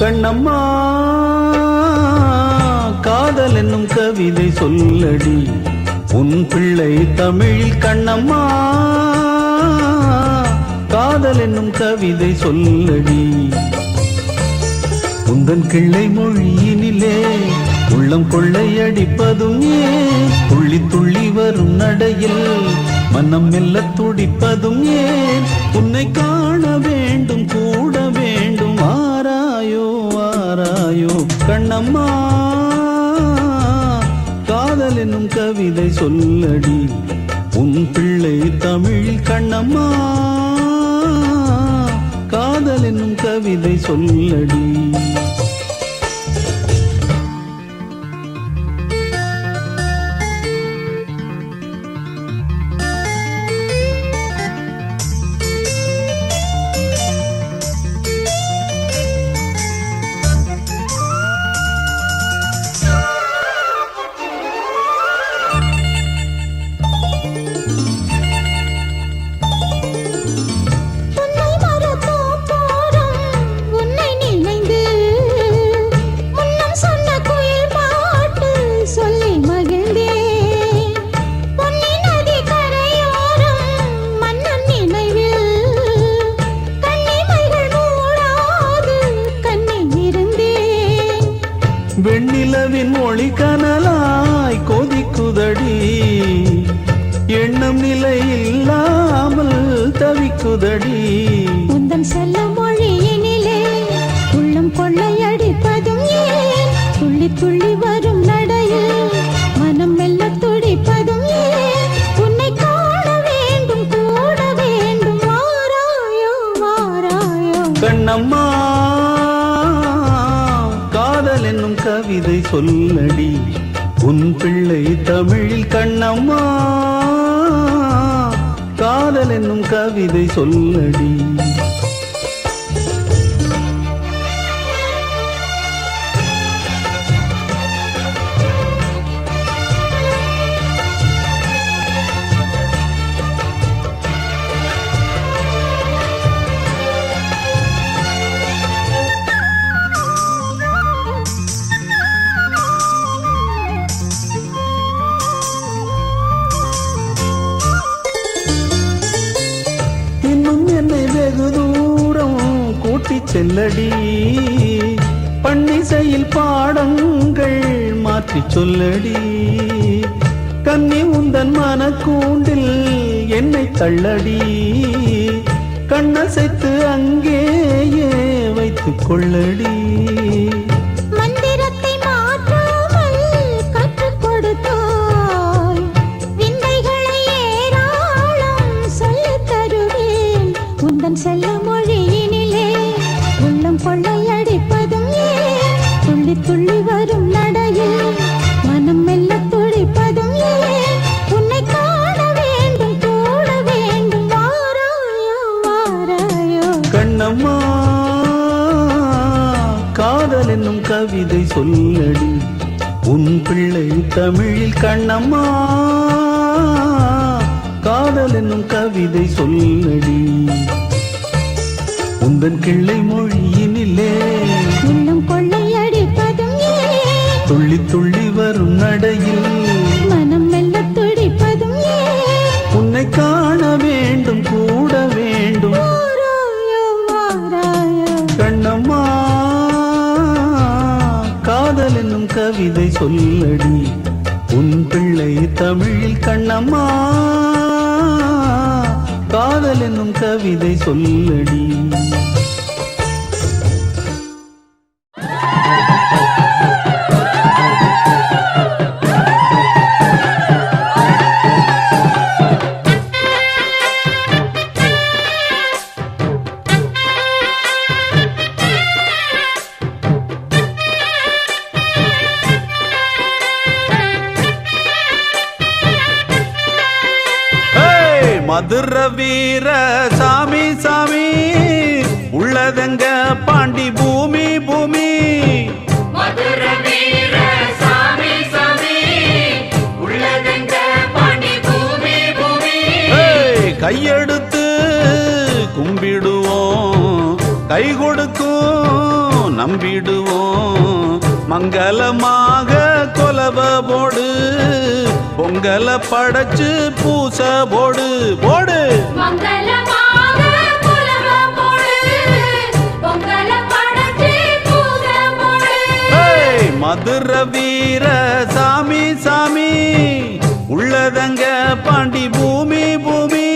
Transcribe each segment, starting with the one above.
கண்ணம்மா காதல் என்னும் கவிதை சொல்லடி உன் பிள்ளை தமிழில். கண்ணம்மா காதல் என்னும் கவிதை சொல்லடி உந்தன் கிள்ளை மொழியினிலே உள்ளம் கொள்ளையடிப்பதும் ஏன், துள்ளி துள்ளி வரும் நடையில் மனம் மெல்ல துடிப்பதும் ஏன், உன்னை காண வேண்டும் கூட வேண்டும் ஆராயோ ஆராயோ. கண்ணம்மா காதல் என்னும் கவிதை சொல்லடி உன் பிள்ளை தமிழில். கண்ணம்மா காதல் என்னும் கவிதை சொல்லடி. வெண்ணிலவின் ஒளி கனலாய் கொதிக்குதடி, எண்ணம் நிலை இல்லாமல் தவிக்குதடி. உந்தன் செல்ல மொழியினிலே உள்ளம் கொள்ளையடிப்பதும் ஏன், துள்ளி துள்ளி வரும் நடையில் மனம் மெல்ல துடிப்பதும் ஏன், உன்னை காண வேண்டும் கூட வேண்டும் வாராயோ வாராயோ. கண்ணம்மா காதல் என்னும் கவிதை சொல்லடி உன் பிள்ளை தமிழில். கண்ணம்மா காதல் என்னும் கவிதை சொல்லடி. வெகு தூரம் கூட்டி செல்லடி, பன்னிசையில் பாடங்கள் மாற்றி சொல்லடி. கன்னி உந்தன் மனக்கூண்டில் என்னை தள்ளடி, கண்ணசைத்து அங்கேயே வைத்துக் கொள்ளடி. செல்ல மொழியினிலே உள்ளம் கொள்ளையடிப்பதும் ஏன், துள்ளி துள்ளி வரும் நடையில் மனம் மெல்ல துடிப்பதும் ஏன், உன்னை காண வேண்டும் கூட வேண்டும் வாராயோ வாராயோ. கண்ணம்மா காதல் என்னும் கவிதை சொல்லடி உன் பிள்ளை தமிழில். கண்ணம்மா காதல் என்னும் கவிதை சொல்லடி உந்தன் கிள்ளை மொழியினிலே உள்ளம் கொள்ளையடிப்பதும் ஏன், துள்ளி துள்ளி வரும் நடையில் மனம் மெல்ல துடிப்பதும் ஏன், உன்னை காண வேண்டும் கூட வேண்டும் வாராயோ வாராயோ. கண்ணம்மா காதல் என்னும் கவிதை சொல்லடி உன் பிள்ளை தமிழில். கண்ணம்மா காதல் என்னும் கவிதை சொல்லடி. மதுர வீர சாமி சாமி உள்ளதங்க பாண்டி பூமி பூமி. மதுர வீர சாமி சாமி உள்ளதங்க பாண்டி பூமி பூமி. கையெடுத்து கும்பிடுவோம் கை கொடுக்கும் நம்பிடுவோம் மங்களமாக கொலவ போடு பொங்கல படைச்சு பூச போடு போடு மங்களமாக கொலவ போடு பொங்கல படைச்சு பூச போடு மதுரை வீர சாமி சாமி உள்ளதங்க பாண்டி பூமி பூமி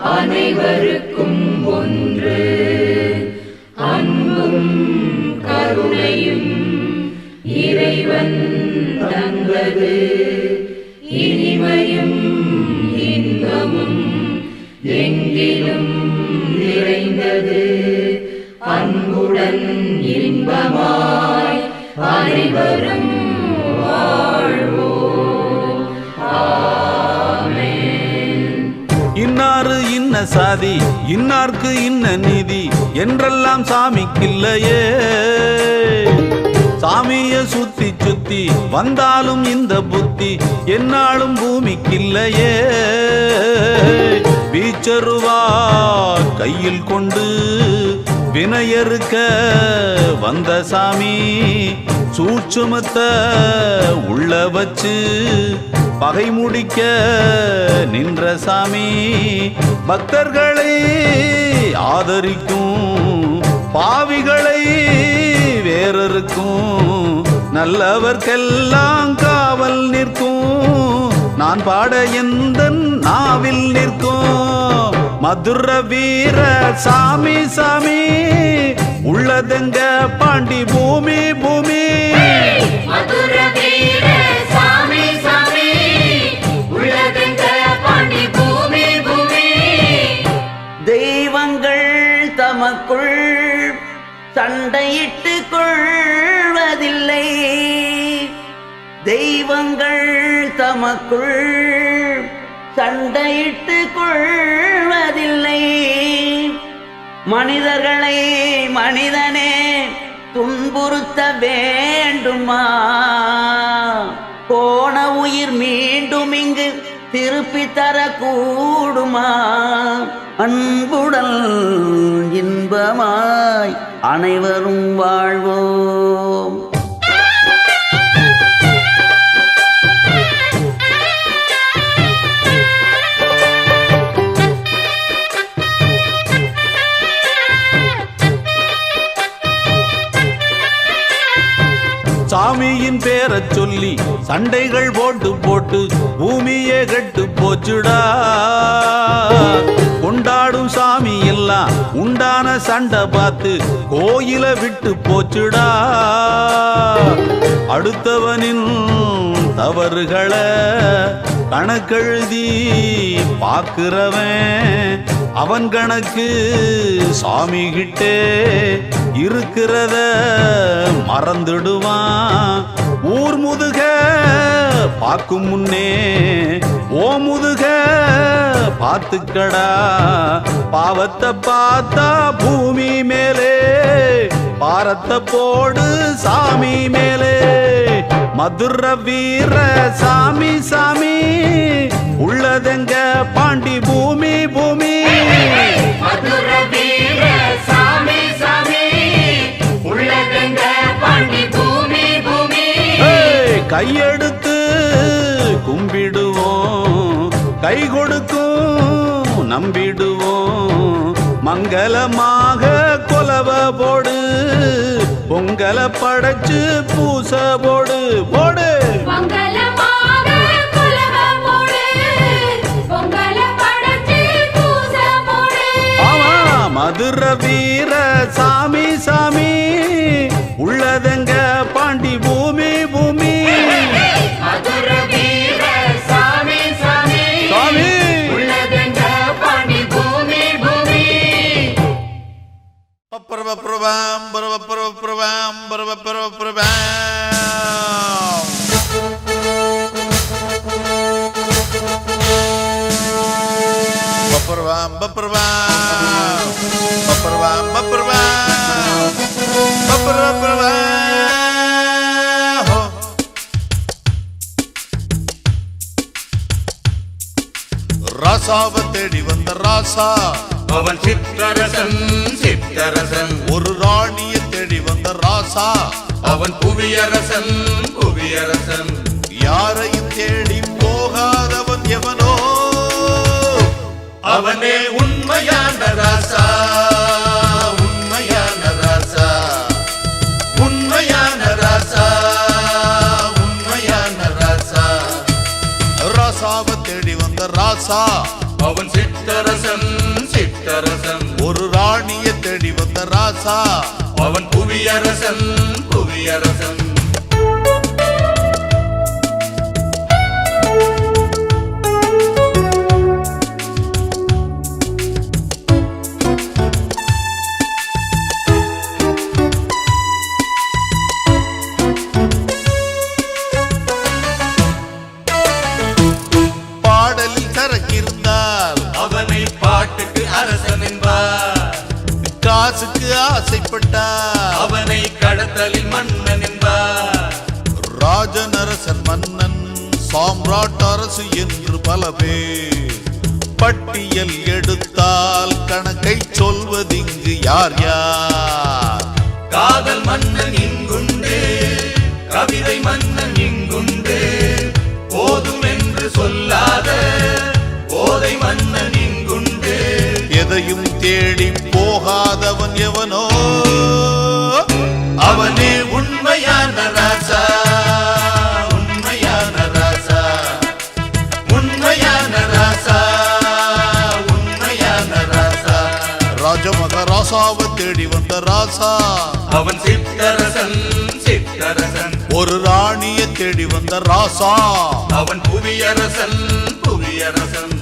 அனைவருக்கும் ஒன்று அன்பும் கருணையும் இறைவன் தந்தது இனிமையும் இன்பமும் எங்கிலும் நிறைந்தது அன்புடன் இன்பமாய் அனைவரும் வாழ்வோம். ஆமென். இன்னாரு இன்ன சாதி இன்னார்க்கு இன்ன நீதி என்றெல்லாம் சாமிக்கில்லையே சாமிய சுத்தி சுத்தி வந்தாலும் இந்த புத்தி என்னாலும் பூமிக்கில்லையே வீச்சருவா கையில் கொண்டு வினையறுக்க வந்த சாமி சூட்சுமத்த உள்ள வச்சு பகை முடிக்க நின்ற சாமி பக்தர்களை ஆதரிக்கும் பாவிகளை வேறறுக்கும் நல்லவர்க்கெல்லாம் காவல் நிற்கும் நான் பாட எந்த நாவில் நிற்கும் மதுரை வீர சாமி சாமி உள்ளதெங்க பாண்டி பூமி பூமி மதுரை வீர சாமி சாமி உள்ளதெங்க பாண்டி பூமி பூமி தெய்வங்கள் தமக்குள் சண்டையிட்டு கொள்வதில்லை தெய்வங்கள் தமக்குள் சண்டையிட்டு கொள்வதில்லை மனிதர்களை மனிதனே துன்புறுத்த வேண்டுமா போன உயிர் மீண்டும் இங்கு திருப்பி தரக்கூடுமா அன்புடன் இன்பமாய் அனைவரும் வாழ்வோம். சாமியின் பேரை சொல்லி சண்டைகள் போட்டு போட்டு பூமியே கெட்டு போச்சுடா கொண்டாடும் சாமி எல்லாம் உண்டான சண்டை பார்த்து கோயில விட்டு போச்சுடா அடுத்தவனின் தவறுகளை கணக்கெழுதி பார்க்கிறவன் அவன் கணக்கு சாமி கிட்டே இருக்கிறத மறந்துடுவான் ஊர் முதுக பார்க்கும் முன்னே ஓ முதுக பார்த்துக்கடா பாவத்தை பார்த்தா பூமி மேலே பாரத்தை போடு சாமி மேலே மதுரை வீர சாமி சாமி உள்ளதெங்க பாண்டி பூமி பூமி மதுரை வீர சாமி சாமி உள்ளதெங்க பாண்டி பூமி பூமி கையெடுத்து கும்பிடுவோம் கை கொடுக்கும் நம்பிடுவோம் மங்களமாக கொலவ போடு பொங்கல படைச்சு பூச போடு போடு மங்களமாக கொலவ போடு பொங்கல படைச்சு பூச போடு ஆமா மதுரை வீர சாமி சாமி உள்ளதெங்க பாண்டி பூமி பூமி மதுரை வீர சாமி சாமி சாமி உள்ளதெங்க பாண்டி பூமி பூமி பரவ பிரபாம் ராசாவை தேடி வந்த ராசா அவன் சித்தரசன் சித்தரசன் ஒரு ராணியை தேடி வந்த ராசா அவன் புவியரசன் புவியரசன் யாரையும் தேடி போகாதவன் எவனோ அவனே உண்மையான ராசா உண்மையான ராசா உண்மையான ராசா உண்மையான ராசா ராசாவை தேடி வந்த ராசா அவன் சித்தரசன் சித்தரசன் ஒரு ராணியை தேடி வந்த ராசா அவன் புவியரசன் புவியரசன் பாடலில் சரக்கிருந்தால் அவனை பாட்டுக்கு அரசன் என்பார் காசுக்கு ஆசைப்பட்டார் அவனை கடத்தலில் மன்னன் என்பார் ராஜனரசன் மன்னன் சாம்ராட் அரசு என்று பல பேர் பட்டியல் எடுத்தால் கணக்கை சொல்வதிங்கு யார் யார் காதல் மன்னன் இங்குண்டு கவிதை மன்னன் இங்குண்டு போதும் என்று சொல்லாத போதை மன்னன் இங்குண்டு எதையும் தேடி போகாதவன் எவனோ அவனே உண்மையான ராசா உண்மையான ராசா உண்மையான ராசா உண்மையான ராசா ராஜமகராசாவை தேடி வந்த ராசா அவன் சித்தரசன் சித்தரசன் ஒரு ராணியை தேடி வந்த ராசா அவன் புவியரசன் புவியரசன்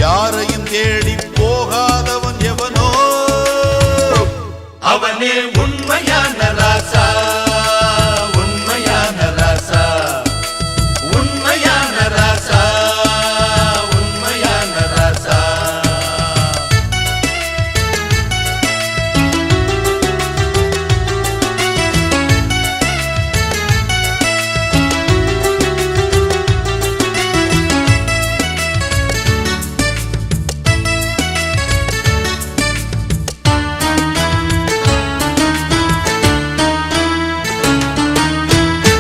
யாரையும் தேடி போகாதவன் எவனோ அவனே உண்மையான ராசா உண்மையான ராசா உண்மையான ராசா உண்மையான ராசா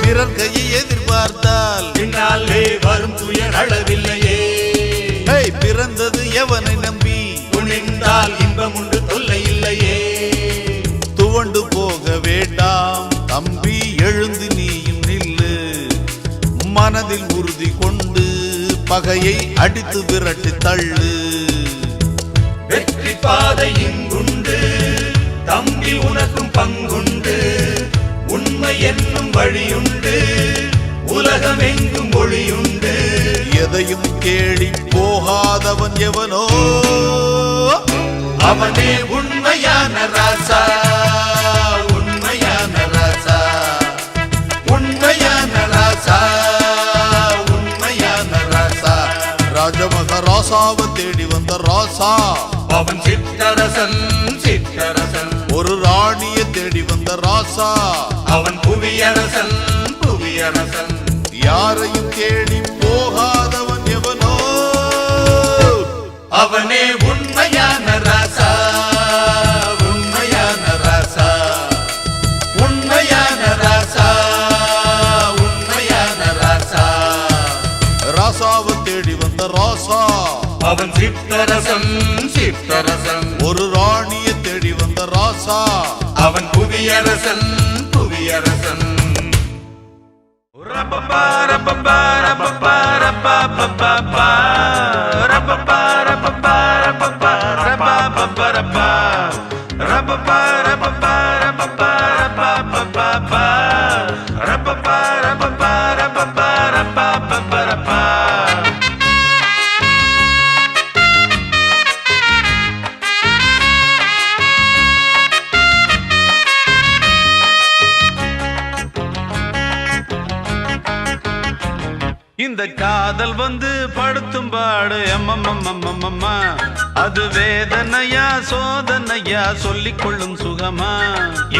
பிறர் கையை எதிர்பார்த்தால் பின்னாலே வரும் துயர் அளவில்லையே ஹேய், பிறந்தது எவனை நம்பி துணிந்தால் இன்பம் உண்டு தொல்லை இல்லையே துவண்டு போக வேண்டாம் தம்பி எழுந்து நீயும் நில்லு மனதில் உறுதி கொண்டு பகையை அடித்து விரட்டி தள்ளு வெற்றி பாதை இங்குண்டு தம்பி உனக்கும் பங்குண்டு உண்மை என்னும் வழியுண்டு உலகம் எங்கும் ஒளியுண்டு எதையும் தேடி போகாதவன் எவனோ அவனே உண்மையான ராசா உண்மையான ராசா உண்மையான ராசா உண்மையான ராசா ராஜமகராசாவை தேடி வந்த ராசா அவன் சித்தரசன் சித்தரசன் ஒரு ராணியை தேடி வந்த ராசா அவன் புவியரசன் புவியரசன் யாரையும் தேடி போகாதவன் எவனோ அவனே உண்மையான ராசா உண்மையான ராசா உண்மையான ராசா உண்மையான ராசா ராசாவை தேடி வந்த ராசா அவன் சித்தரசன் சித்தரசன் ஒரு ராணியை தேடி வந்த ராசா அவன் புவியரசன் புவியரசன் இந்த காதல் வந்து படுத்தும் பாடு அம்மம்மம்மம்மம்மா அது வேதனையா சோதனையா சொல்லிக் கொள்ளும் சுகமா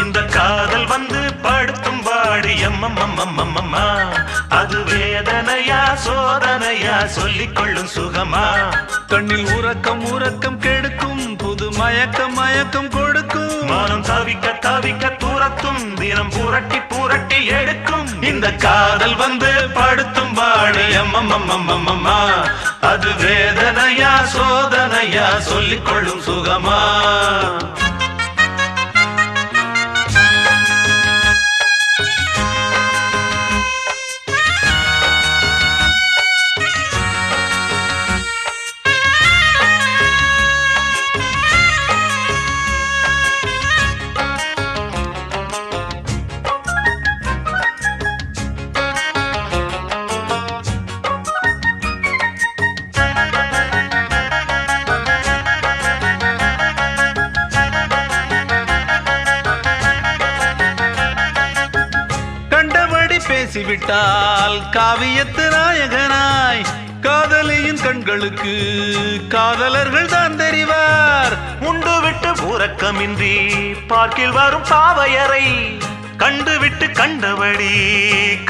இந்த காதல் வந்து படுத்தும் வாடி அம்மம்மம்மம்மம்மா அது வேதனையா சோதனையா சொல்லிக் கொள்ளும் சுகமா கண்ணில் உறக்கம் உறக்கம் கெடுக்கும் புது மயக்கம் மயக்கம் கொடுக்கும் மனம் தவிக்க தவிக்க தூரத்தும் தினம் புரட்டி புரட்டி எடுக்கும் இந்த காதல் வந்து படுத்தும் பாடு அம்மம்மம்மம்மம்மா அது வேதனையா சோதனையா சொல்லிக் கொள்ளும் சுகமா பேசிவிட்டால் காவியத்து நாயகனாய் காதலியின் கண்களுக்கு காதலர்கள் தான் தெரிவார் உண்டு விட்டு உறக்கமின்றி பார்க்கில் வரும் பாவையரை கண்டு விட்டு கண்டபடி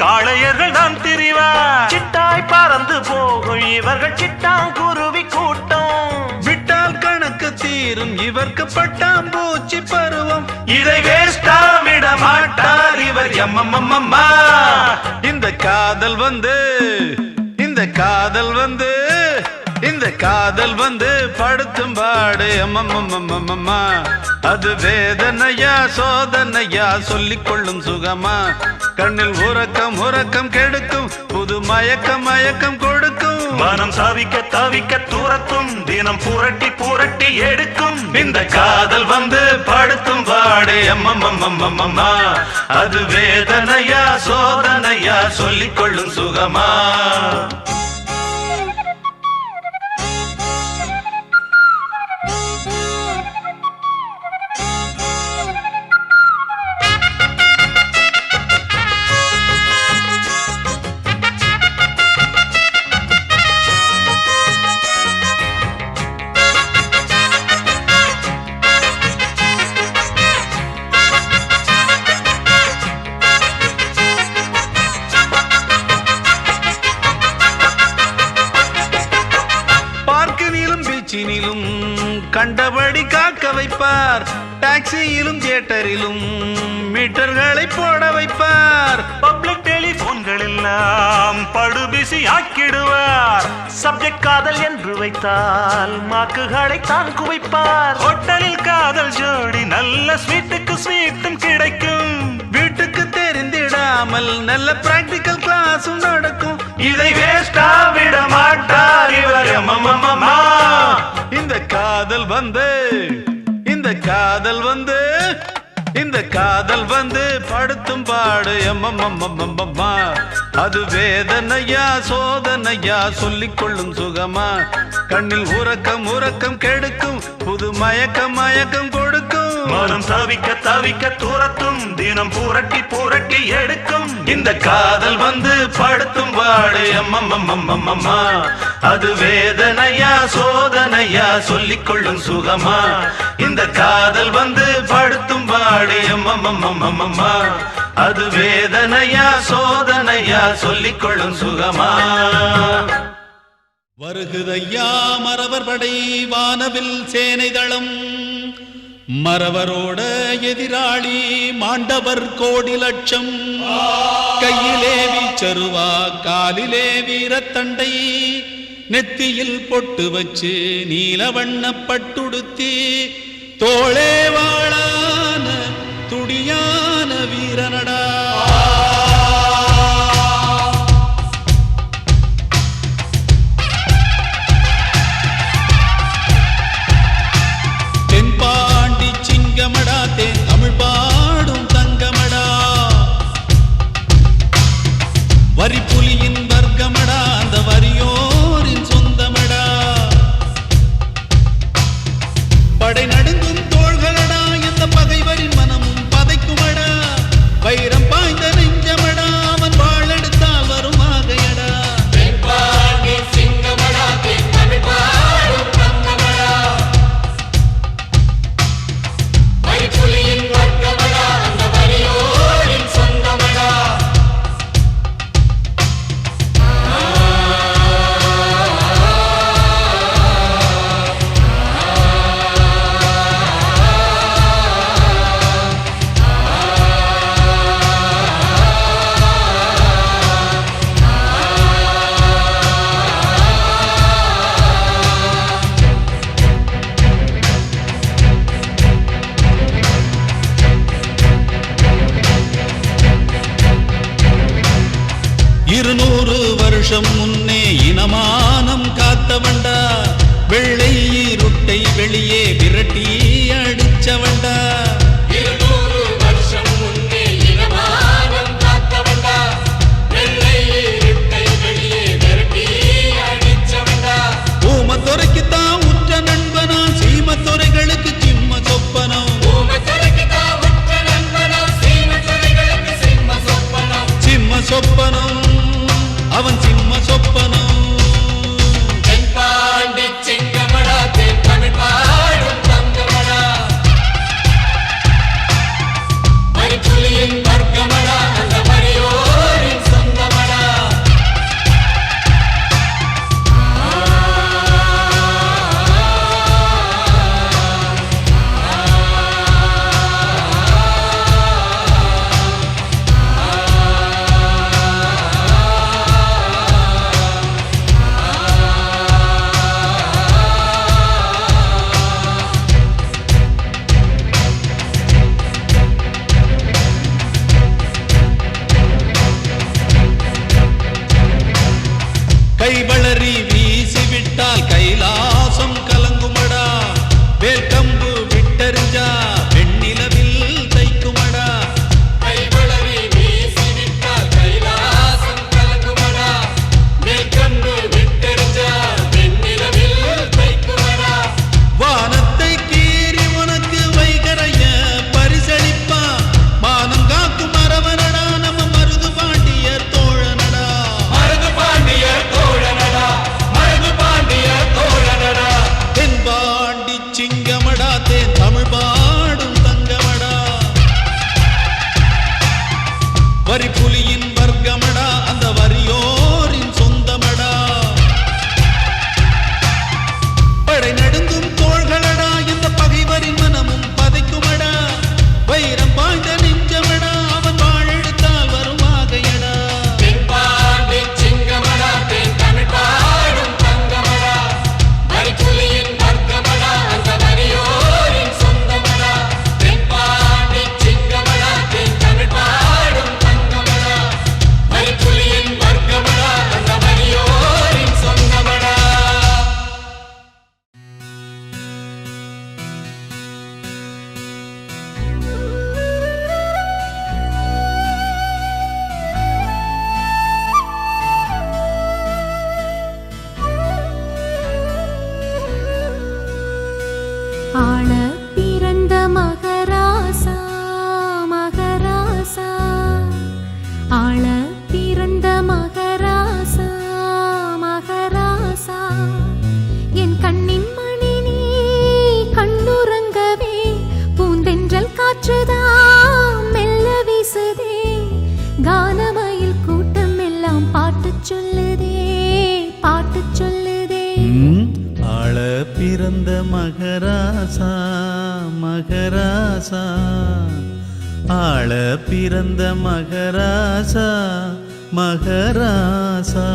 காளையர்கள் தான் திரிவார் சிட்டாய் பறந்து போகும் இவர்கள் சிட்டாங்குருவி கூட்டம் விட்டால் கணக்கு தீரும் இவர்க்கு பட்டாம்பூச்சி பருவம் இதை வேஸ்டா விட மாட்டார் இவர் எம்மம்மம்மா இந்த காதல் வந்து இந்த காதல் வந்து இந்த காதல் வந்து படுத்தும் பாடு அம்மம்மம்மம்மா அது வேதனையா சோதனையா சொல்லிக் கொள்ளும் சுகமா கண்ணில் உறக்கம் உறக்கம் கெடுக்கும் புது மயக்கம் மயக்கம் கொடுக்கும் மனம் தவிக்க தவிக்க தூரத்தும் தினம் புரட்டி புரட்டி எடுக்கும் இந்த காதல் வந்து படுத்தும் பாடு அம்மம்மம்மம்மா அது வேதனையா சோதனையா சொல்லிக் கொள்ளும் சுகமா பீச்சினிலும் கண்டபடி காக்க வைப்பார் டாக்ஸியிலும் தியேட்டரிலும் மீட்டர்களை போட வைப்பார் பப்ளிக் டெலிபோன்கள் எல்லாம் படுபிசி ஆக்கிடுவார் சப்ஜெக்ட் காதல் என்று வைத்தால் மார்க்குகளை தான் குவைப்பார் ஹோட்டலில் காதல் ஜோடி நல்ல ஸ்வீட்டுக்கு ஸ்வீட்டும் கிடைக்கும் வீட்டுக்கு தெரிந்திடாமல் நல்ல பிராக்டிக்கல் கிளாஸும் நடக்கும் இதை வேஸ்டா விட மாட்டார் இவர் அம்மம்மம்மா இந்த காதல் வந்து இந்த காதல் வந்து இந்த காதல் வந்து படுத்தும் பாடு அம்மம்மம்மம்மா அது வேதனையா சோதனையா சொல்லிக் கொள்ளும் சுகமா கண்ணில் உறக்கம் உறக்கம் கெடுக்கும் புது மயக்கம் மயக்கம் கொடுக்கும் மனம் தவிக்க தவிக்க தூரத்தும் தினம் புரட்டி புரட்டி எடுக்கும் இந்த காதல் வந்து படுத்தும் பாடு அம்மம்மம்மம்மா அது வேதனையா சோதனையா சொல்லிக் கொள்ளும் சுகமா இந்த காதல் வந்து படுத்தும் பாடு அம்மம்மம்மம்மா அது வேதனையா சோதனையா சொல்லிக் கொள்ளும் சுகமா வருகுதையா மறவர் படை வானவில் சேனை தளம் மறவரோட எதிராளி மாண்டவர் கோடி லட்சம் கையிலே வீச்சருவா காலிலே வீரத்தண்டை நெத்தியில் பொட்டு வச்சு நீலவண்ண பட்டுடுத்தி தோளே வாழான துடியான வீரனடா தென்பாண்டி சிங்கமடா தேன் தமிழ் பாடும் தங்கமடா வரிப்புலியின் வர்க்கமடா அந்த வரியோரின் சொந்தமடா படை நடுங்கும் தோள்களடா எந்த பகைவரின் மனமும் பதைக்குமடா வருஷம் முன்னே இனமானம் காத்தவண்டா, வெள்ளை இருட்டை வெளியே விரட்டி அடிச்சவண்டா. 200 வருஷம் முன்னே இனமானம் காத்தவண்டா, வெள்ளை இருட்டை வெளியே விரட்டி அடிச்சவண்டா. ஊமத்துறைக்குத்தான் உற்ற நண்பனா, சீமத்துறைகளுக்கு சிம்ம சொப்பனம். ஊமத்துறைக்குத்தான் உற்ற நண்பனா, சீமத்துறைகளுக்கு சிம்ம சொப்பனம். சிம்ம சொப்பனம், அவன் சிம்ம சொப்பனம். தென்பாண்டி சிங்கமடா, தென் தமிழ் பாடும் தங்கமடா. மரிப்புலியின் வர்க்கமடா, அந்த மரியோரின் சொந்தமடா. கைவளரி வீசிவிட்டால் கைலாசம் கலங்குமடா, வேர்க்கம்பு விட்டறிஞ்சா வெண்ணிலவில் தைக்குமடா. கைவளரி வீசிவிட்டால் கைலாசம் கலங்குமடா, மேற்கொண்டு விட்டெறிஞ்சா வெண்ணிலவில் தைக்குமடா. வானத்தை கீறி உனக்கு வைகரைய பரிசளிப்பா, மானம் காக்கும் அரவனடா, நம்ம மருது பாண்டிய தோழனடா. மருது பாண்டிய தோழனடா, மருது பாண்டிய தோழனடா. தென்பாண்டி சிங்கமடா, தேன் தமிழ் பாடும் தங்கமடா. வரிப்புலியின் வர்க்கமடா, அந்த வரியோரின் சொந்தமடா. படை நடுங்கும் தோள்களடா, இந்த பகைவரின் மனமும் பதைக்குமடா. வைரம் பாய்ந்த நெஞ்சமடா, அவன் வாழெடுத்தால் வரும் ஆகையடா. தென்பாண்டி சிங்கமடா, தென் தமிழ் பாடும் தங்கமடா. மரிப்புலியின் வர்க்கமடா, அந்த மரியோரின் சொந்தமடா. தென்பாண்டி சிங்கமடா, தென் தமிழ் பாடும் தங்கமடா. மரிப்புலியின் வர்க்கமடா, அந்த மரியோரின் சொந்தமடா. ஆள பிறந்த மகராசா மகராசா, ஆள பிறந்த மகராசா மகராசா, என் கண்ணின் மணி நீ கண்ணுறங்கவே பூந்தென்றல் காற்றுதான் மெல்ல வீசுதே, கானமயில் கூட்டம் எல்லாம் பாட்டு சொல்லுதே பாட்டு சொல்லுதே. ஆள பிறந்த மகராசா மகராசா, ஆள பிறந்த மகராசா மகராசா.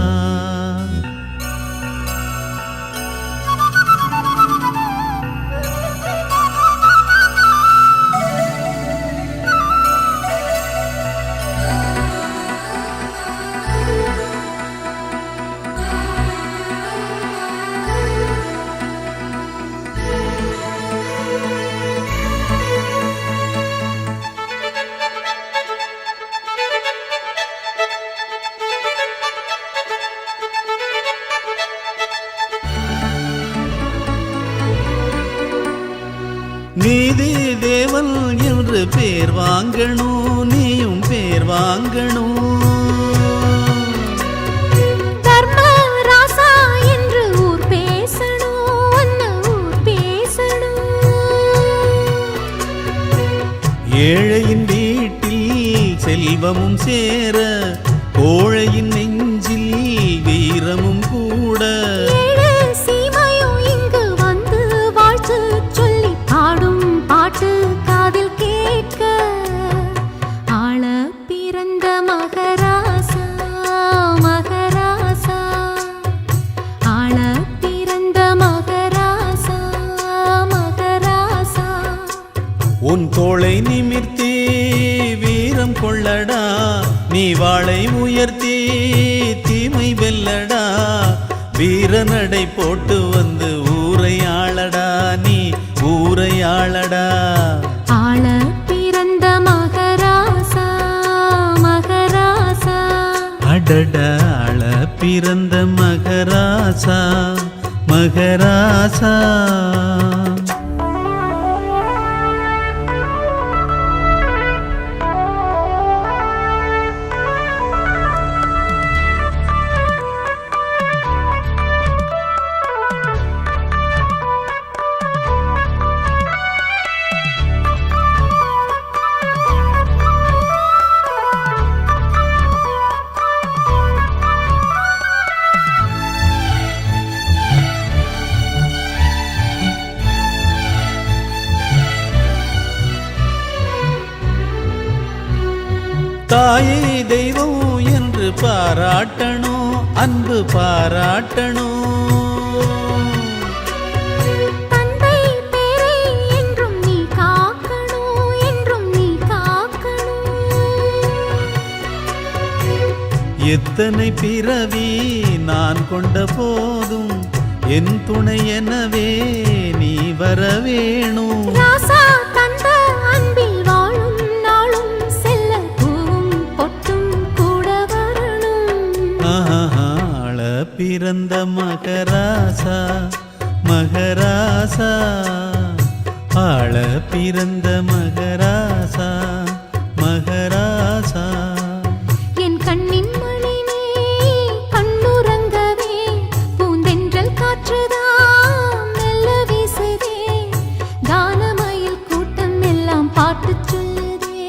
நீதி தேவன் என்று பேர் வாங்கணும், நீயும் பேர் வாங்கணும். தர்ம ராசா என்று ஊர் பேசணும், அண்ணா ஊர் பேசணும். ஏழையின் வீட்டில் செல்வமும் சேர, கோழையின் நெஞ்சில் வீரமும் கூட. ஏழு சீமையும் இங்கு வந்து வாழ்த்து சொல்லி பாடும் பாட்டு காதில் கேட்க, ஆள பிறந்த மகராசா மகராசா, ஆள பிறந்த மகராசா மகராசா. உன் தோளை நிமிர்த்தி வீரம் கொள்ளடா, நீ வாளை உயர்த்தி தீமை வெல்லடா. வீரநடை போட்டு வந்து ஊரையாளடா நீ ஊரையாளடா. ஆள பிறந்த மகராசா மகராசா. அடடா ஆள பிறந்த மகராசா மகராசா. தாயே தெய்வம் என்று பாராட்டணும் அன்பு பாராட்டணும். தந்தை பேரை என்றும் நீ காக்கணும் என்றும் நீ காக்கணும். எத்தனை பிறவி நான் கொண்ட போதும் என் துணை எனவே நீ வர வேணும். ராசா தந்த அன்பில் வாழும் நாளும் செல்ல பூவும் பொட்டும் கூட வரணும். ஆள பிறந்த மகராசா மகராசா. ஆள பிறந்த மகராசா மகராசா. என் கண்ணின் மணினே கண்ணுறங்கவே பூந்தென்றல் காற்றுதான் மெல்ல வீசுதே. கானமயில் கூட்டம் எல்லாம் பாட்டு சொல்லுதே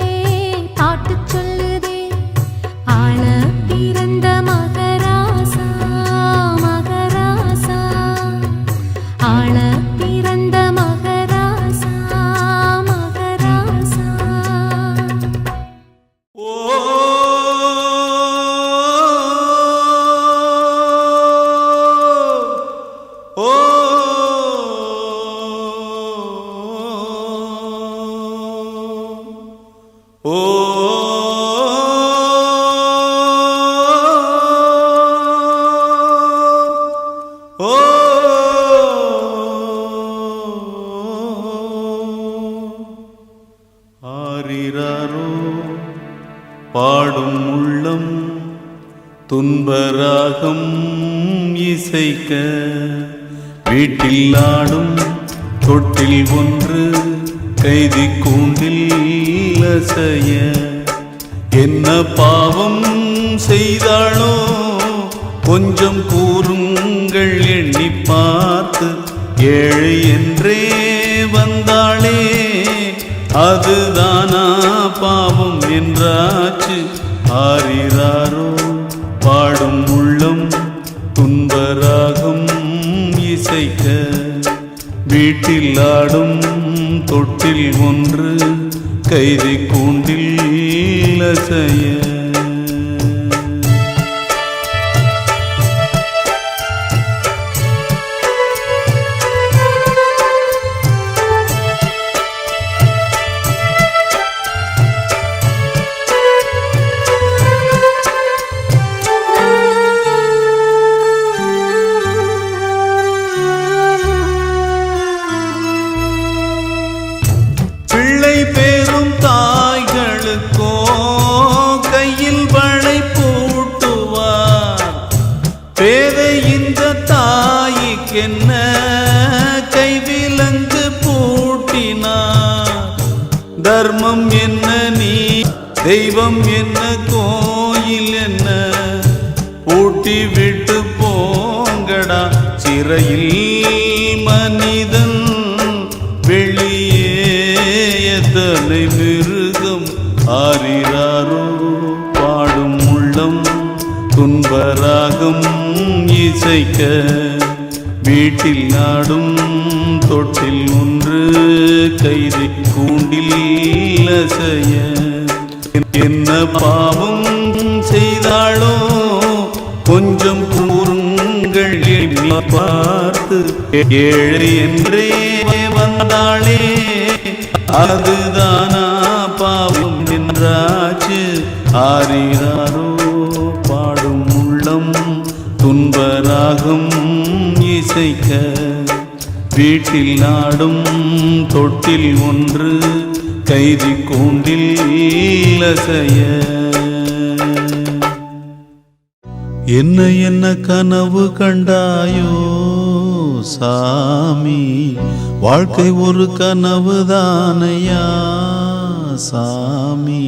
பாட்டு சொல்லுதே. ஆள பிறந்த மகராசா மகராசா. ஆள பிறந்த மகராசா மகராசா. ஓ ஓ ஓ ஓ ஆரிராரோ பாடும் உள்ளம் துன்பராகம் இசைக்க வீட்டில் ஆடும் தொட்டில் ஒன்று கைதி கூண்டில் அசைய. என்ன பாவம் செய்தாளோ கொஞ்சம் கூறுங்கள் எண்ணி பார்த்து. ஏழை என்றே வந்தாளே அதுதானா பாவம் என்றாச்சு. ஆரிராரோ பாடும் உள்ளம் துன்பராகம் இசைக்க வீட்டில் ஆடும் தொட்டில் ஒன்று கைதி கூண்டில் அசைய. பிள்ளை பேரும் தாய்களுக்கோ கையில் வளை பூட்டுவார். பேதை இந்த தாய்க்கென்ன கைவிலங்கு பூட்டினார். தர்மம் என்ன நீ தெய்வம் என்ன கோயில் என்ன பூட்டி விட்டு போங்கடா. சிறையில் மனிதன் வெளியே எத்தனை மிருகம். ஆரிராரோ பாடும் உள்ளம் துன்பராகம் இசைக்க வீட்டில் நாடும் தொட்டில் ஒன்று கைதி கூண்டில் அசைய. என்ன பாவம் செய்தாளோ கொஞ்சம் கூறுங்கள் எண்ணி பார்த்து. ஏழை என்றே வந்தாளே அதுதானா பாவம் என்றாச்சு. ஆரிராரோ பாடும் உள்ளம் துன்ப துன்பராகம் இசைக்க வீட்டில் நாடும் தொட்டில் ஒன்று கைதி கூண்டில் அசைய என்ன என்ன கனவு கண்டாயோ சாமி வாழ்க்கை ஒரு கனவுதானையா சாமி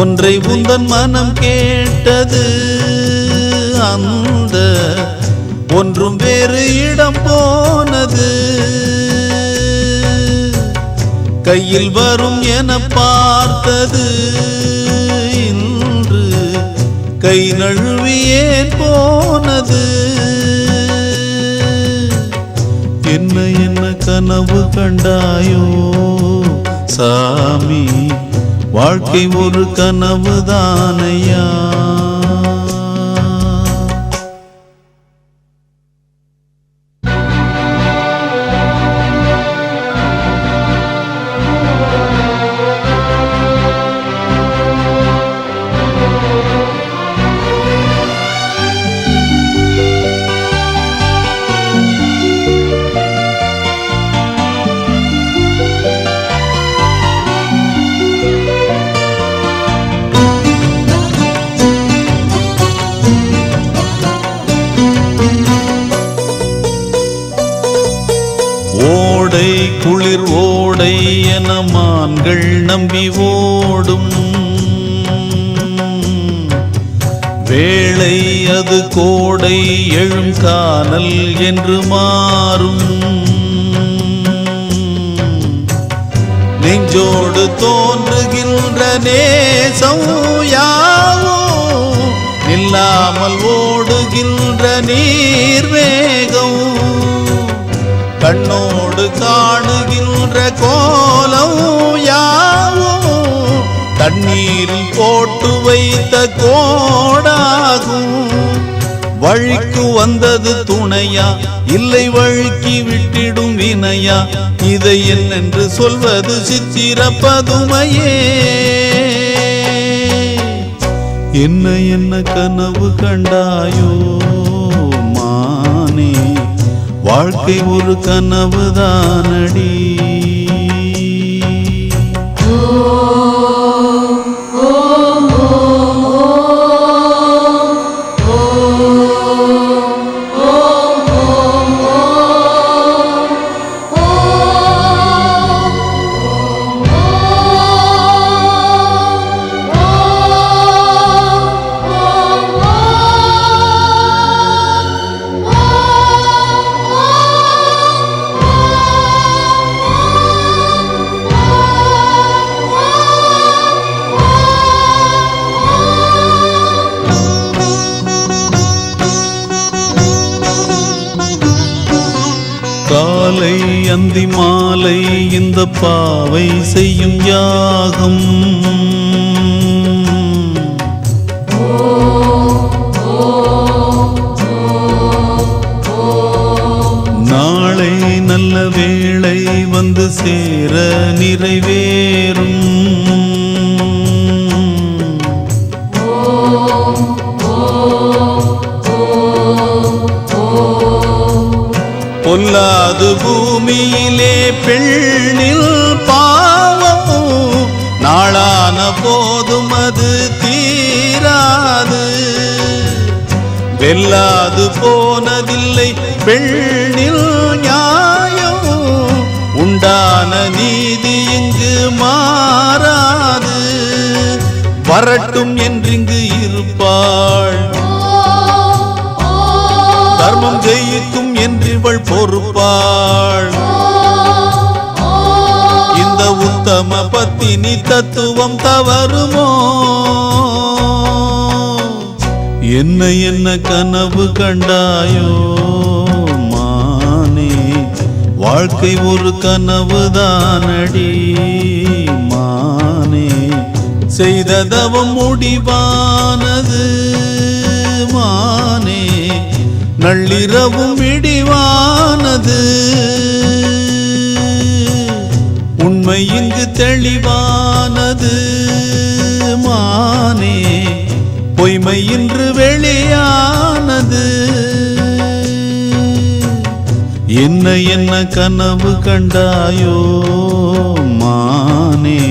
ஒன்றை உந்தன் மனம் கேட்டது அந்த ஒன்றும் வேறு இடம் போனது கையில் வரும் என பார்த்தது இன்று கை நழுவியேன் போனது என்ன என்ன கனவு கண்டாயோ சாமி வாழ்க்கை ஒரு கனவுதானையா ஓடை குளிர் ஓடை என மான்கள் நம்பி ஓடும் வேளை அது கோடை எழும் கானல் என்று மாறும் நெஞ்சோடு தோன்றுகின்ற நேசம் யாவோ நில்லாமல் ஓடுகின்ற நீர்வேகம் கண்ணோடு காணுகின்ற கோலம் யாவோ தண்ணீரில் போட்டு வைத்த கோடாகும் வழிக்கு வந்தது துணையா இல்லை வழுக்கி விட்டிடும் வினையா இதை என்னென்று சொல்வது சித்திர பதுமையே என்ன என்ன கனவு கண்டாயோ மானே வாழ்க்கை ஒரு கனவுதானடி காலை அந்தி மாலை இந்த பாவை செய்யும் யாகம் நாளை நல்ல வேளை வந்து சேர நிறைவேறும் பொல்லாது பூமியிலே பெண்ணில் பாவம் நாளான போதும் அது தீராது வெல்லாது போனதில்லை பெண்ணில் நியாயம் உண்டான நீதி இங்கு மாறாது வரட்டும் என்றிங்கு இருப்பாள் தர்மம் ஜெயிக்கும் என்றிவள் பொறுப்பாள் இந்த உத்தம பத்தினி தத்துவம் தவறுமோ என்ன என்ன கனவு கண்டாயோ மானே வாழ்க்கை ஒரு கனவுதானடி மானே செய்த தவம் முடிவானது மானே நள்ளிரவும் இடிவானது உண்மை இங்கு தெளிவானது மானே பொய்மை இன்று வெளியானது. என்ன என்ன கனவு கண்டாயோ மானே,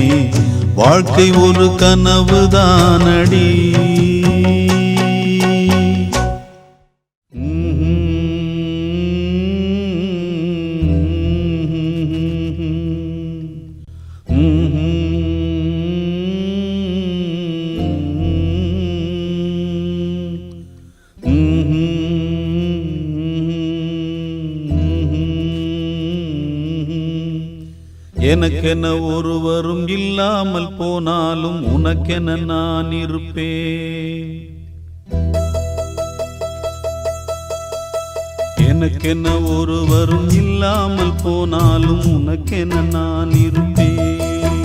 வாழ்க்கை ஒரு கனவுதானடி. எனக்கென ஒருவரும் இல்லாமல் போனாலும் உனக்கென நான் இருப்பேன். எனக்கென ஒருவரும் இல்லாமல் போனாலும் உனக்கென நான் இருப்பேன்.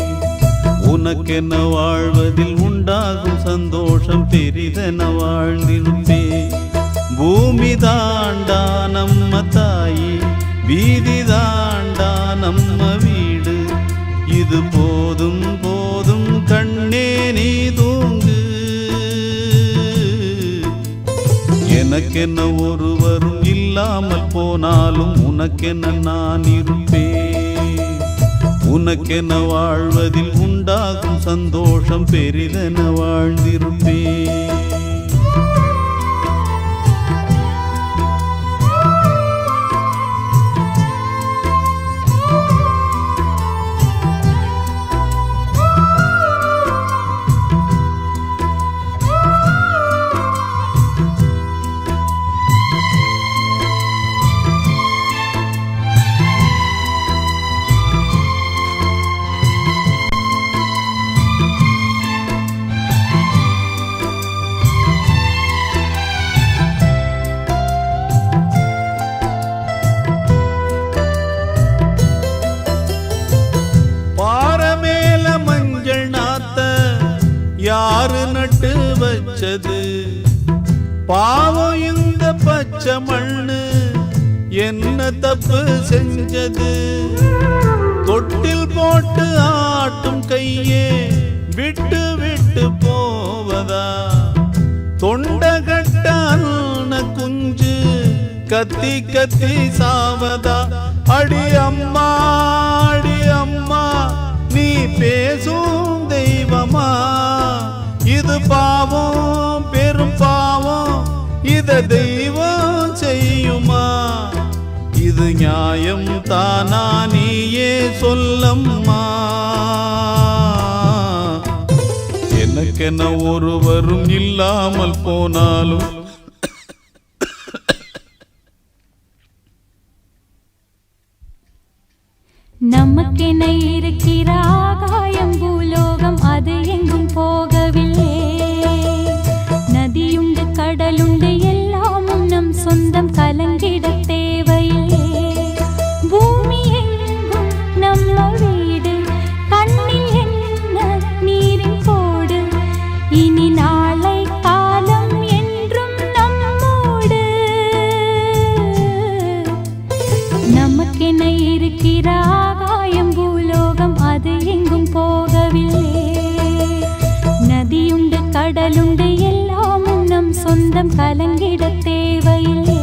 உனக்கென வாழ்வதில் உண்டாகும் சந்தோஷம் பெரிதென வாழ்ந்திருப்பேன். பூமி தாண்டா நம்ம தாயி, வீதி தாண்டா நம்ம வீடு. இது போதும் போதும் கண்ணே நீ தூங்கு. எனக்கென்ன ஒருவரும் இல்லாமல் போனாலும் உனக்கென்ன நான் இருப்பேன். உனக்கென வாழ்வதில் உண்டாகும் சந்தோஷம் பெரிதென வாழ்ந்திருப்பேன். யாரு நட்டு வச்சது பாவம் இந்த பச்சை மண்ணு, என்ன தப்பு செஞ்சது? தொட்டில் போட்டு ஆட்டும் கையே விட்டு விட்டு போவதா? தொண்டகட்ட அண்ண குஞ்சு கத்தி கத்தி சாவதா? அடி அம்மா அடி அம்மா, நீ பேசும் தெய்வமா? இது பாவம் பெரும் பாவம், இத தெய்வம் செய்யுமா? இது நியாயம் தானா நீயே சொல்லம்மா. எனக்கென ஒருவரும் இல்லாமல் போனாலும் நமக்கென இருக்கிற ஆகாயம் பூலோகம், அது எங்கும் போகவில்லை. நதியுண்டு கடலுண்டு எல்லாமும் நம் சொந்தம், கலங்கிட தேவையில்லை. பூமி எங்கும் நம்ம வீடு, கண்ணில் என்ன நீரின் கோடு. இனி நாளை காலம் என்றும் நம்மோடு. நமக்கென இருக்கிற ஆகாயம் பூலோகம், அது எங்கும் போகவில்லை. நதியுண்டு கடலுண்டு எல்லாமும் நம் சொந்தம், கலங்கிட தேவையில்லை.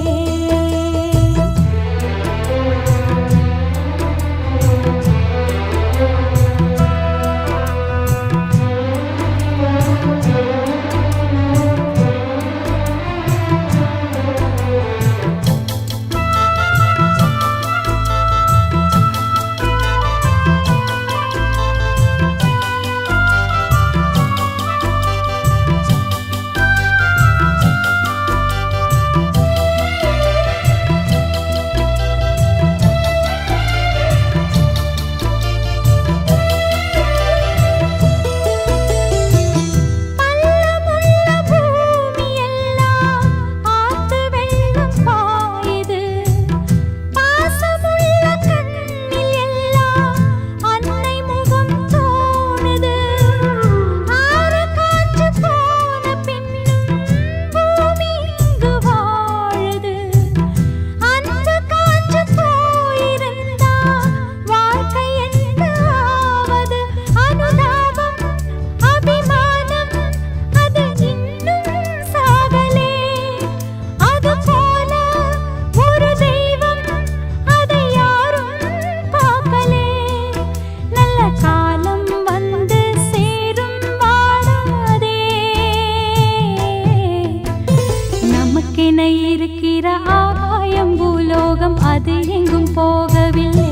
நமக்கென இருக்கிற ஆகாயம் பூலோகம் அது எங்கும் போகவில்லை.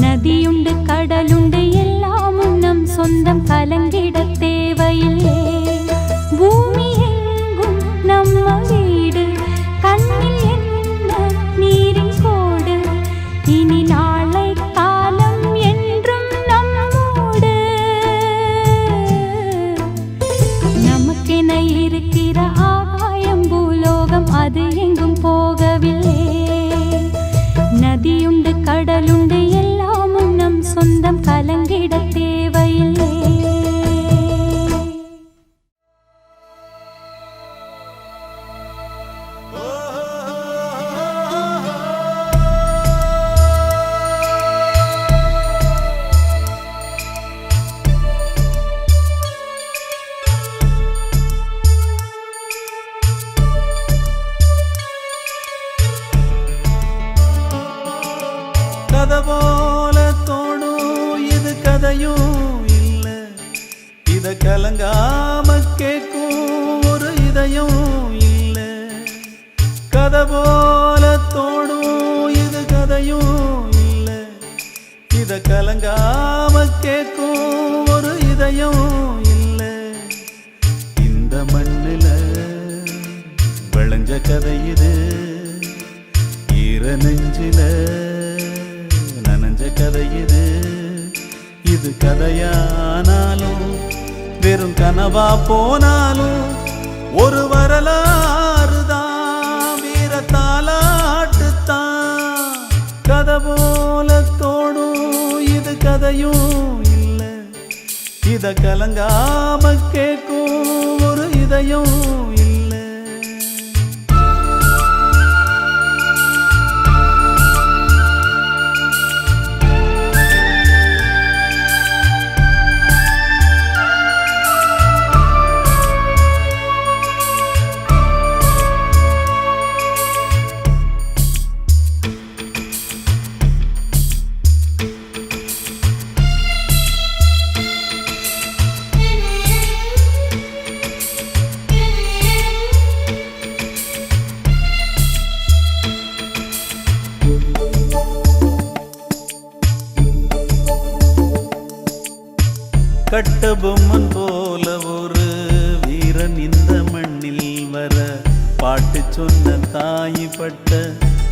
நதியுண்டு கடலுண்டு எல்லாமும் நம் சொந்தம் கலங்கிட தேவையில்லை. பூமி எங்கும் நம்ம வீடு, கண்ணில் என்ன நீரின் கோடு, இனி நாளை காலம் என்றும் நம்மோடு. நமக்கென இருக்கிற ஆகாயம் பூலோகம் அது எங்கும் போகவில்லை. நதியுண்டு கடலுண்டு எல்லாமும் நம் சொந்தம் கலங்கிட தேவையில்லை. கதை போல தோணும் இது கதையும் இல்ல, இத கலங்காம கேட்கும் ஒரு இதயம் இல்ல. கதை போல தோணும் இது கதையும் இல்ல, இத கலங்காம கேட்கும் ஒரு இதயம் இல்ல. இந்த மண்ணில விளைஞ்ச கதை இது, ஈர நெஞ்சில நனஞ்ச கதை இது. இது கதையானாலும் வெறும் கனவா போனாலும் ஒரு வரலாறுதான், வீரத்தாலாட்டுத்தான். கதை போல தோணும் இது கதையும் இல்ல, இத கலங்காம கேட்கும் ஒரு இதயம் இல்ல. கட்டபொம்மன் போல ஒரு வீரன் இந்த மண்ணில் வர, பாட்டு சொன்ன தாய் பட்ட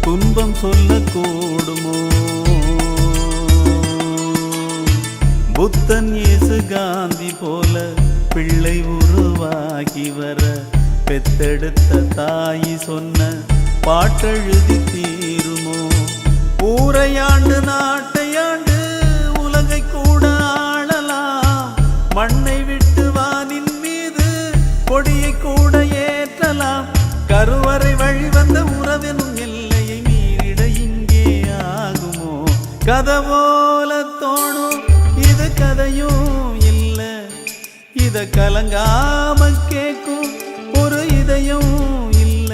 துன்பம் சொல்ல கூடுமோ? புத்தன் இயேசு காந்தி போல பிள்ளை உருவாகி வர, பெத்தெடுத்த தாய் சொன்ன பாட்டெழுதி தீருமோ? ஊரையாண்டு நாட்டையாண்டு உலகை கூட மண்ணை விட்டு வானின் மீது கொடியை கூட ஏற்றலாம். கருவறை வழி வந்த உறவெனும் எல்லையை மீறிட இங்கே ஆகுமோ? கதை போல தோணும் இது கதையும் இல்ல, இத கலங்காம கேட்கும் ஒரு இதயம் இல்ல.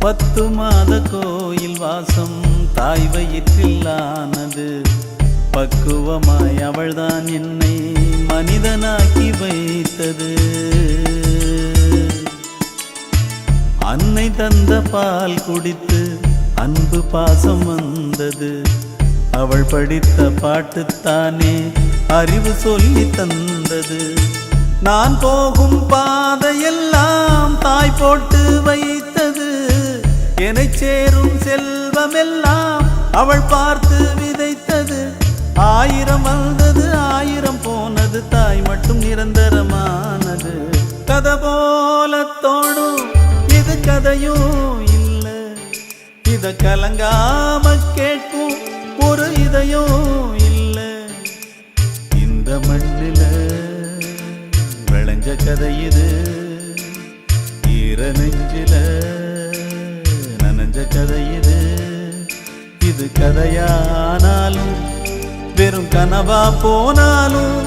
பத்து மாத கோயில் வாசம் தாய் வயிற்றில் ஆனது. பக்குவமாய் அவள்தான் என்னை மனிதனாக்கி வைத்தது. அன்னை தந்த பால் குடித்து அன்பு பாசம் வந்தது. அவள் படித்த பாட்டுத்தானே அறிவு சொல்லி தந்தது. நான் போகும் பாதையெல்லாம் தாய் போட்டு வைத்தது. என்னை சேரும் செல்வமெல்லாம் அவள் பார்த்து விதைத்தது. 1000 வந்தது 1000 போனது, தாய் மட்டும் நிரந்தரமானது. கதை போல தோணும் இது கதையும் இல்ல. இத கலங்காம கேட்கும் ஒரு இதயம் இல்ல. இந்த மண்ணில விளைஞ்ச கதை இது, ஈர நெஞ்சில நனைஞ்ச கதை இது. இது கதையானாலும் வெறும் கனவா போனாலும்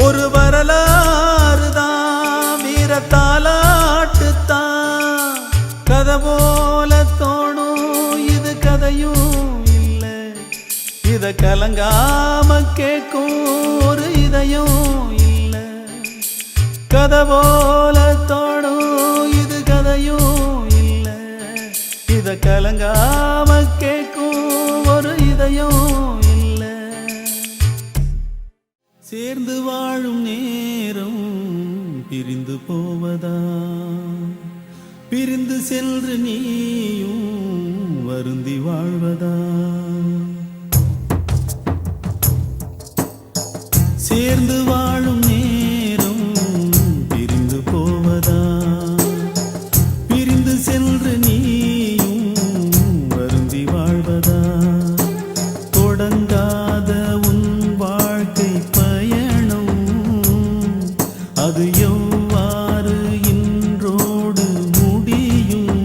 ஒரு வரலாறு தான், வீரத்தாலாட்டுத்தான். கதை போல தோணும் இது கதையும் இல்ல. இத கலங்காம கேட்கும் ஒரு இதயம் இல்ல. கதை போல தோணும் இது கதையும் இல்ல. இத கலங்காம கேட்கும் ஒரு இதயம் இல்ல. சேர்ந்து வாழும் நேரம் பிரிந்து போவதா, பிரிந்து சென்று நீயும் வருந்தி வாழ்வதா. சேர்ந்து வாழும் நேரம் பிரிந்து போவதா, பிரிந்து சென்று நீயும் வருந்தி வாழ்வதா. தொடங்காத உன் வாழ்க்கை பயணம் அது எவ்வாறு இன்றோடு முடியும்?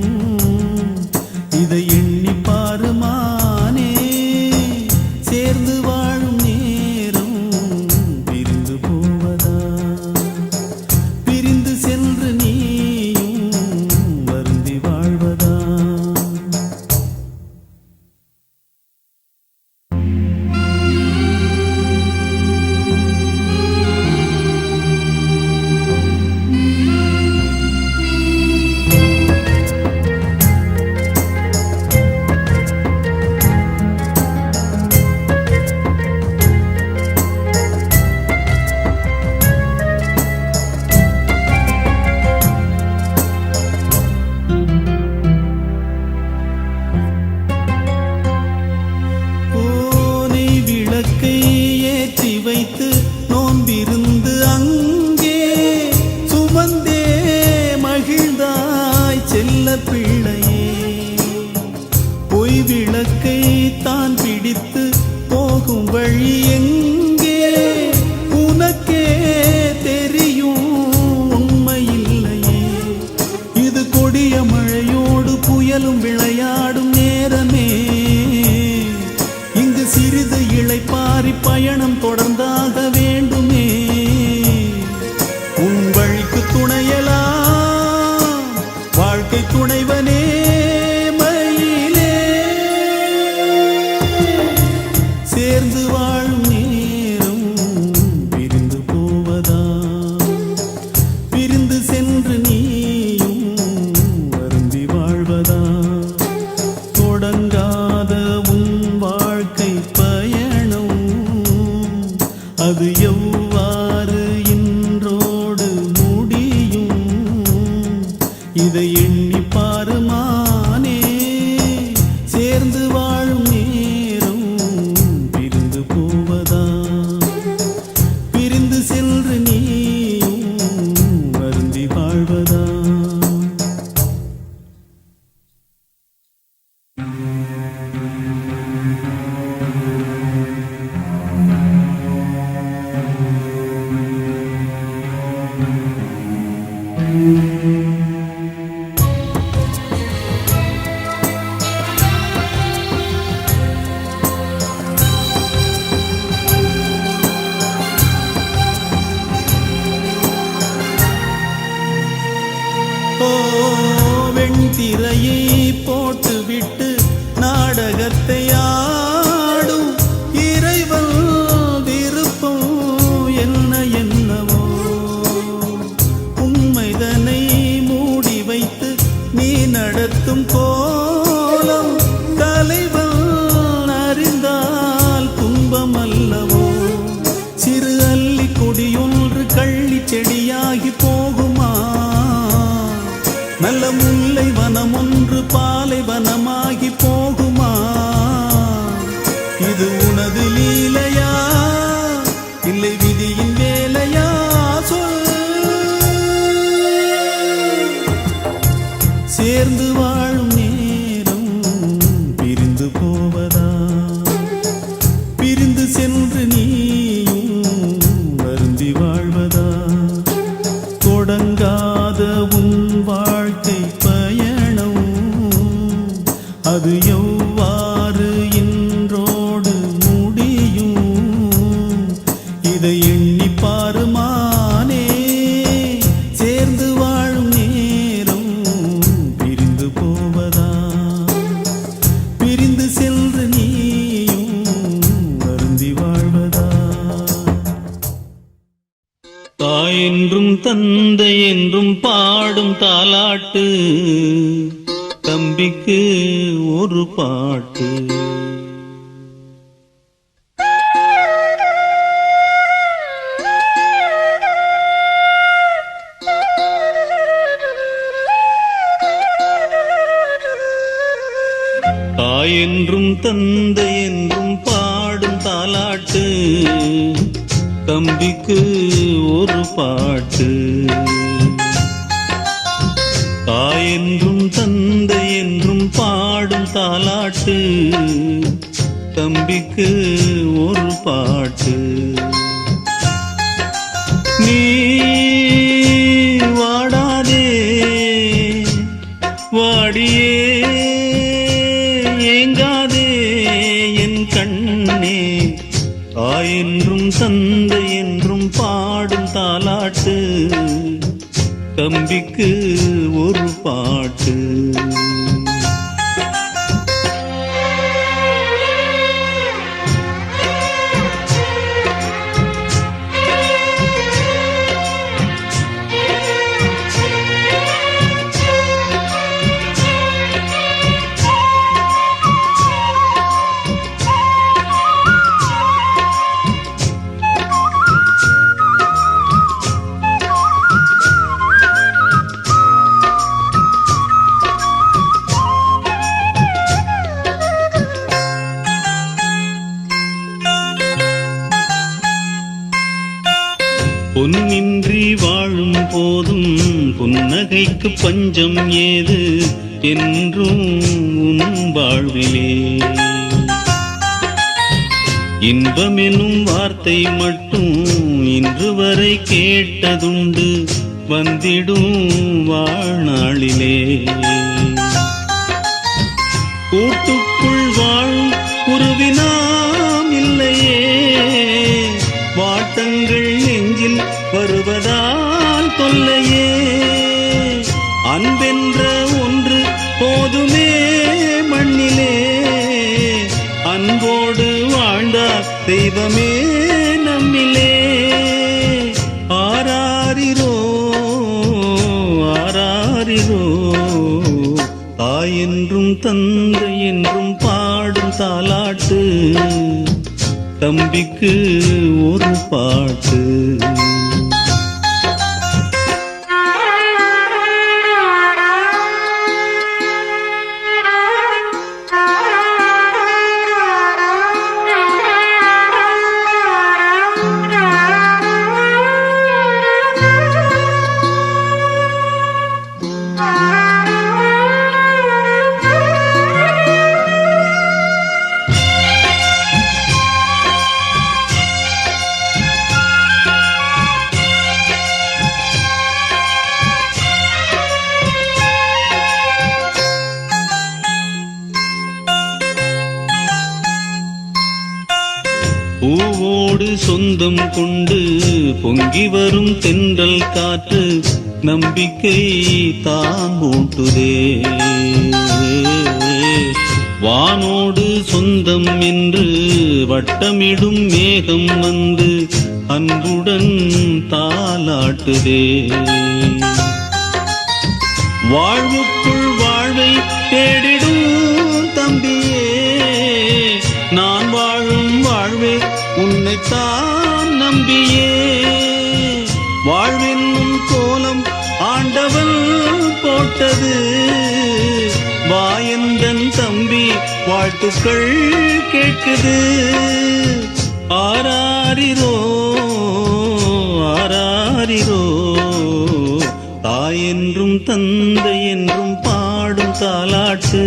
இதை எண்ணி பாருமானே. சேர்ந்து வாழும் நேரம் பிரிந்து போவதா, பிரிந்து சென்று நீயும் வருந்தி வாழ்வதா. ஓனை விளக்கை ஏற்றி வைத்து நோன்பிருந்து அங்கே சுமந்தே மகிழ்ந்தாய் செல்ல பிள்ளையே. பொய் விளக்கை தான் பிடித்து போகும் வழி எங்கே? உனக்கே தெரியும் உண்மையில்லையே. இது கொடிய மழையோடு புயலும் விளையாடும் நேரமே. இங்கு சிறிது இளைப்பாரி பயணம் தொடர்ந்தாக வேண்டுமே. உன் வழிக்கு துணையலாம் வாழ்க்கை துணைவனே மயிலே. சேர்ந்து வாழும் நேரம் பிரிந்து போவதா, பிரிந்து சென்று நீயும் வருந்தி வாழ்வதா. தொடங்காத உன் வாழ்க்கை பயணம் அது எவ்வாறு இன்றோடு முடியும்? இதை எண்ணி பாருமானே. சேர்ந்து வாழும் நேரம் பிரிந்து போவதா, பிரிந்து சென்று நீயும் வருந்தி வாழ்வதா. ஓ வெண்திரையை போட்டுவிட்டு நாடகத்தை ஆடும் இறைவன் விருப்பம் என்ன என்னவோ. உண்மைதனை மூடி வைத்து நீ நடத்தும் கோலம் தலைவன் அறிந்தால் துன்பம் அல்லவோ. சிறு அல்லி கொடியொன்று கள்ளி செடியாகி போகுமா? நல்ல முல்லை வனம் ஒன்று பாலை வனமாகி போகுமா? இது உனது லீலையா இல்லை விதியின் வேலையா? சொல். சேர்ந்து வாழும் நேரம் பிரிந்து போவதா பிரிந்து சென்று நீயும் வருந்தி வாழ்வதா தொடங்காத உன் வாழ்க்கை பயணம் அது எவ்வாறு இன்றோடு முடியும் இதை எண்ணி பாருமானே சேர்ந்து வாழும் நேரம் பிரிந்து போவதா பிரிந்து சென்று நீயும் வருந்தி வாழ்வதா தாய் என்றும் தந்தை என்றும் பாடும் தாலாட்டு தம்பிக்கு ஒரு பாட்டு தாய் என்றும் தந்தை என்றும் பாடும் தாலாட்டு தம்பிக்கு ஒரு பாட்டு தாய் என்றும் தந்தை என்றும் பாடும் தாலாட்டு தம்பிக்கு ஒரு பாட்டு நீ வாடாதே வாடியே ஏங்காதே என் கண்ணே தாய் என்றும் தந்தை என்றும் பாடும் தாலாட்டு தம்பிக்கு ஒரு பாட்டு பொன்னின்றி வாழும் போதும் புன்னகைக்கு பஞ்சம் ஏது என்றும் உன் வாழ்விலே இன்பமெனும் வார்த்தை மட்டும் இன்று வரை கேட்டதுண்டு வந்திடும் வாழ்நாளிலே கூட்டுக்குள் வாழும் குருவினாம் இல்லையே வாட்டங்கள் நெஞ்சில் வருவதால் தொல்லையே அன்பென்ற ஒன்று போதுமே மண்ணிலே அன்போடு வாழ்ந்தார் தெய்வமே நம்மிலே ஆராரிரோ ஆராரிரோ தாய் என்றும் தந்தை என்றும் பாடும் தாலாட்டு தம்பிக்கு ஒரு பாட்டு பூவோடு சொந்தம் கொண்டு பொங்கி வரும் தென்றல் காற்று நம்பிக்கை தான் மூட்டுதே வானோடு சொந்தம் என்று வட்டமிடும் மேகம் வந்து அன்புடன் தாலாட்டுதே வாழ்வுக்குள் வாழ்வை தேடிடும் தம்பியே நான் வாழும் வாழ்வே உன்னைத்தான் நம்பியே வாழ்வென்னும் கோலம் ஆண்டவன் போட்டது வாயந்தன் தம்பி வாழ்த்துக்கள் கேட்குது ஆராரிரோ ஆராரிரோ தாய் என்றும் தந்தை என்றும் பாடும் பாடும் தாலாட்டு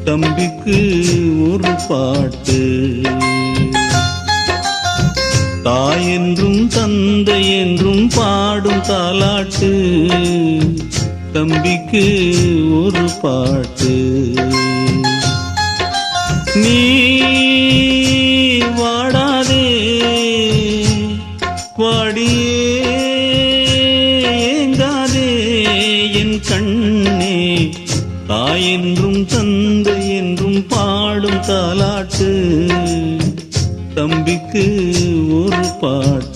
தம்பிக்கு ஒரு பாட்டு தாய் என்றும் தந்தை என்றும் பாடும் தாலாட்டு தம்பிக்கு ஒரு பாட்டு நீ வாடாதே வாடியே ஏங்காதே என் கண்ணே தாய் என்றும் தந்தை என்றும் பாடும் தாலாட்டு தம்பிக்கு ஒரு பாட்டு